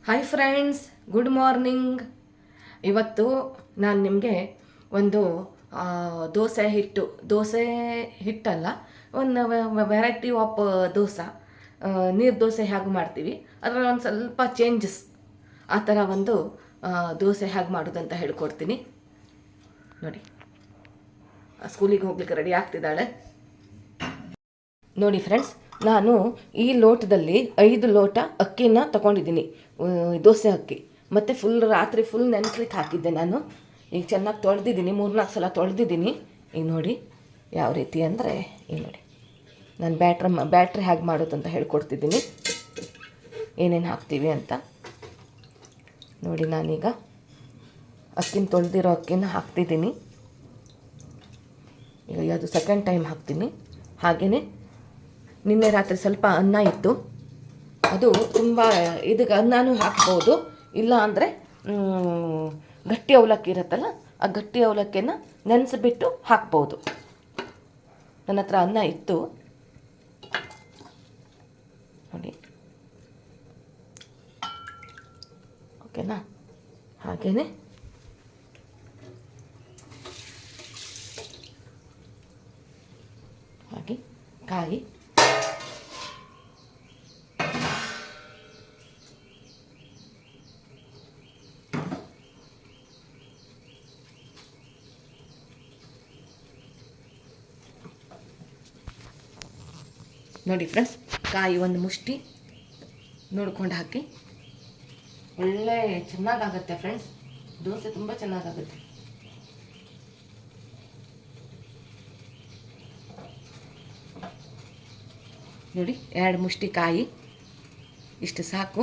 Hi friends, good morning. ಇವತ್ತು ನಾನು ನಿಮಗೆ ಒಂದು ದೋಸೆ ಹಿಟ್ಟಲ್ಲ, ಒಂದು ವೆರೈಟಿ ಆಫ್ ದೋಸೆ, ನೀರು ದೋಸೆ ಹೇಗೆ ಮಾಡ್ತೀವಿ ಅದರಲ್ಲಿ ಒಂದು ಸ್ವಲ್ಪ ಚೇಂಜಸ್, ಆ ಥರ ಒಂದು ದೋಸೆ ಹೇಗೆ ಮಾಡೋದಂತ ಹೇಳ್ಕೊಡ್ತೀನಿ. ನೋಡಿ, ಸ್ಕೂಲಿಗೆ ಹೋಗ್ಲಿಕ್ಕೆ ರೆಡಿ ಆಗ್ತಿದ್ದಾಳೆ. ನೋಡಿ ಫ್ರೆಂಡ್ಸ್, ನಾನು ಈ ಲೋಟದಲ್ಲಿ 5 ಲೋಟ ಅಕ್ಕಿನ ತಗೊಂಡಿದ್ದೀನಿ, ದೋಸೆ ಅಕ್ಕಿ. ಮತ್ತು ರಾತ್ರಿ ಫುಲ್ ನೆನೆಸ್ಲಿಕ್ಕೆ ಹಾಕಿದ್ದೆ ನಾನು. ಈಗ ಚೆನ್ನಾಗಿ ತೊಳೆದಿದ್ದೀನಿ, 3-4 ಸಲ ತೊಳೆದಿದ್ದೀನಿ. ಈಗ ನೋಡಿ ಯಾವ ರೀತಿ ಅಂದರೆ, ಈಗ ನೋಡಿ ನಾನು ಬ್ಯಾಟ್ರಿ ಹೇಗೆ ಮಾಡೋದು ಅಂತ ಹೇಳ್ಕೊಡ್ತಿದ್ದೀನಿ, ಏನೇನು ಹಾಕ್ತೀವಿ ಅಂತ. ನೋಡಿ, ನಾನೀಗ ತೊಳೆದಿರೋ ಅಕ್ಕಿನ ಹಾಕ್ತಿದ್ದೀನಿ. ಈಗ ಅದು ಸೆಕೆಂಡ್ ಟೈಮ್ ಹಾಕ್ತೀನಿ. ಹಾಗೆಯೇ ನಿನ್ನೆ ರಾತ್ರಿ ಸ್ವಲ್ಪ ಅನ್ನ ಇತ್ತು, ಅದು ತುಂಬ ಇದಕ್ಕೆ ಅನ್ನನೂ ಹಾಕ್ಬೋದು, ಇಲ್ಲ ಅಂದರೆ ಗಟ್ಟಿ ಅವಲಕ್ಕಿ ಇರುತ್ತಲ್ಲ, ಆ ಗಟ್ಟಿ ಅವಲಕ್ಕಿನ ನೆನೆಸಿಬಿಟ್ಟು ಹಾಕ್ಬೋದು. ನನ್ನ ಹತ್ರ ಅನ್ನ ಇತ್ತು ನೋಡಿ, ಓಕೆನಾ. ಹಾಗೆಯೇ ಕಾಯಿ, ನೋಡಿ ಫ್ರೆಂಡ್ಸ್, ಕಾಯಿ ಒಂದು ಮುಷ್ಟಿ ನೋಡ್ಕೊಂಡು ಹಾಕಿ. ಒಳ್ಳೆ ಚೆನ್ನಾಗಾಗುತ್ತೆ ಫ್ರೆಂಡ್ಸ್, ದೋಸೆ ತುಂಬ ಚೆನ್ನಾಗಾಗುತ್ತೆ. ನೋಡಿ, 2 ಮುಷ್ಟಿ ಕಾಯಿ, ಇಷ್ಟು ಸಾಕು.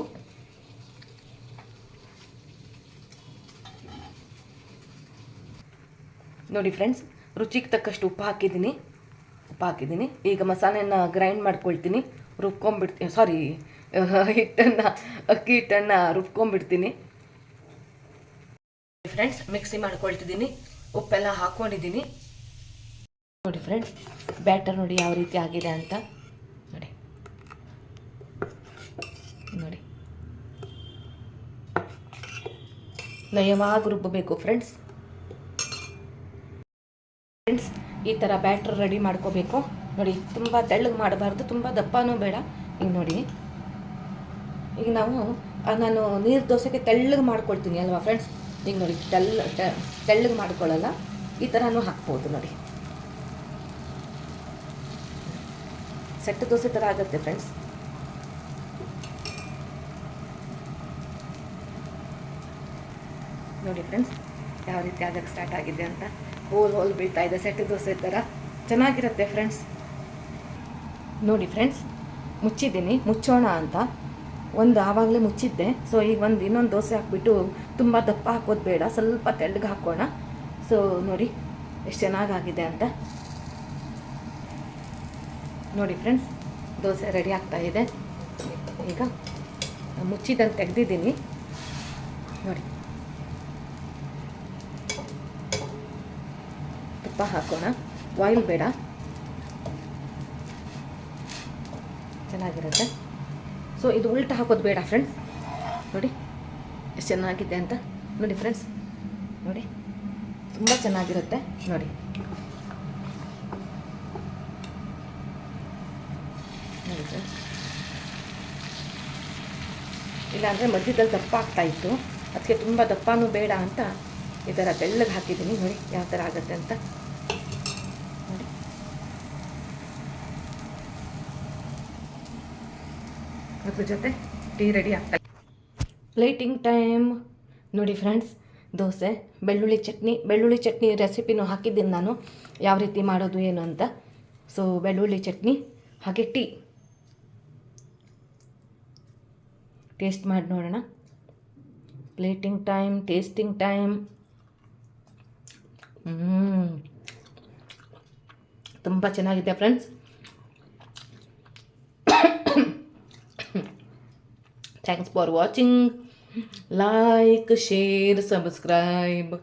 ನೋಡಿ ಫ್ರೆಂಡ್ಸ್, ರುಚಿಗೆ ತಕ್ಕಷ್ಟು ಉಪ್ಪು ಹಾಕಿದ್ದೀನಿ. ಈಗ ಮಸಾಲೆನ ಗ್ರೈಂಡ್ ಮಾಡ್ಕೊಳ್ತೀನಿ, ಅಕ್ಕಿ ಹಿಟ್ಟನ್ನು ರುಬ್ಕೊಂಡ್ಬಿಡ್ತೀನಿ ಫ್ರೆಂಡ್ಸ್. ಮಿಕ್ಸಿ ಮಾಡ್ಕೊಳ್ತಿದ್ದೀನಿ, ಉಪ್ಪೆಲ್ಲ ಹಾಕ್ಕೊಂಡಿದ್ದೀನಿ. ನೋಡಿ ಫ್ರೆಂಡ್ಸ್, ಬ್ಯಾಟರ್ ನೋಡಿ ಯಾವ ರೀತಿ ಆಗಿದೆ ಅಂತ. ನೋಡಿ, ನಯವಾಗಿ ರುಬ್ಬಬೇಕು ಫ್ರೆಂಡ್ಸ್. ಈ ಥರ ಬ್ಯಾಟರ್ ರೆಡಿ ಮಾಡ್ಕೋಬೇಕು. ನೋಡಿ, ತುಂಬ ತೆಳ್ಳಗೆ ಮಾಡಬಾರ್ದು, ತುಂಬ ದಪ್ಪನೂ ಬೇಡ. ಈಗ ನೋಡಿ, ಈಗ ನಾನು ನೀರು ದೋಸೆಗೆ ತೆಳ್ಳಗೆ ಮಾಡ್ಕೊಳ್ತೀನಿ ಅಲ್ವಾ ಫ್ರೆಂಡ್ಸ್. ಈಗ ನೋಡಿ, ತೆಳ್ಳಗೆ ಮಾಡ್ಕೊಳ್ಳಲ್ಲ, ಈ ಥರನೂ ಹಾಕ್ಬೋದು. ನೋಡಿ, ಸೆಟ್ ದೋಸೆ ಥರ ಆಗುತ್ತೆ ಫ್ರೆಂಡ್ಸ್. ನೋಡಿ ಫ್ರೆಂಡ್ಸ್, ಯಾವ ರೀತಿ ಆಗಕ್ಕೆ ಸ್ಟಾರ್ಟ್ ಆಗಿದೆ ಅಂತ. ಹೋಲ್ ಬೀಳ್ತಾ ಇದೆ, ಸೆಟ್ ದೋಸೆ ಥರ ಚೆನ್ನಾಗಿರುತ್ತೆ ಫ್ರೆಂಡ್ಸ್. ನೋಡಿ ಫ್ರೆಂಡ್ಸ್, ಮುಚ್ಚೋಣ ಅಂತ ಆವಾಗಲೇ ಮುಚ್ಚಿದ್ದೆ. ಸೊ ಈಗ ಇನ್ನೊಂದು ದೋಸೆ ಹಾಕ್ಬಿಟ್ಟು, ತುಂಬ ದಪ್ಪ ಹಾಕೋದು ಬೇಡ, ಸ್ವಲ್ಪ ತೆಳ್ಳಗೆ ಹಾಕೋಣ. ಸೊ ನೋಡಿ ಎಷ್ಟು ಚೆನ್ನಾಗಾಗಿದೆ ಅಂತ. ನೋಡಿ ಫ್ರೆಂಡ್ಸ್, ದೋಸೆ ರೆಡಿ ಆಗ್ತಾ ಇದೆ. ಈಗ ಮುಚ್ಚಿದಂಗೆ ತೆಗೆದಿದ್ದೀನಿ. ನೋಡಿ, ತುಪ್ಪ ಹಾಕೋಣ, ಆಯಿಲ್ ಬೇಡ, ಚೆನ್ನಾಗಿರುತ್ತೆ. ಸೊ ಇದು ಉಲ್ಟ ಹಾಕೋದು ಬೇಡ ಫ್ರೆಂಡ್ಸ್. ನೋಡಿ ಎಷ್ಟು ಚೆನ್ನಾಗಿದೆ ಅಂತ. ನೋಡಿ ಫ್ರೆಂಡ್ಸ್, ನೋಡಿ ತುಂಬ ಚೆನ್ನಾಗಿರುತ್ತೆ. ನೋಡಿ ಫ್ರೆಂಡ್ಸ್, ಇಲ್ಲಾಂದರೆ ಮಧ್ಯದಲ್ಲಿ ದಪ್ಪ ಆಗ್ತಾಯಿತ್ತು, ಅದಕ್ಕೆ ತುಂಬ ದಪ್ಪನೂ ಬೇಡ ಅಂತ ಈ ಥರ ತೆಳ್ಳಗೆ ಹಾಕಿದ್ದೀನಿ. ನೋಡಿ ಯಾವ ಥರ ಆಗುತ್ತೆ ಅಂತ. ನೋಡಿ, ಅದ್ರ ಜೊತೆ ಟೀ ರೆಡಿ ಆಗ್ತಾ. Plating time. ನೋಡಿ ಫ್ರೆಂಡ್ಸ್, ದೋಸೆ ಬೆಳ್ಳುಳ್ಳಿ ಚಟ್ನಿ ರೆಸಿಪಿನೂ ಹಾಕಿದ್ದೀನಿ ನಾನು, ಯಾವ ರೀತಿ ಮಾಡೋದು ಏನು ಅಂತ. ಸೊ ಬೆಳ್ಳುಳ್ಳಿ ಚಟ್ನಿ ಹಾಗೆ ಟೇಸ್ಟ್ ಮಾಡಿ ನೋಡೋಣ. Plating time, tasting time. ತುಂಬ ಚೆನ್ನಾಗಿದೆ friends. Thanks for watching. Like, share, subscribe.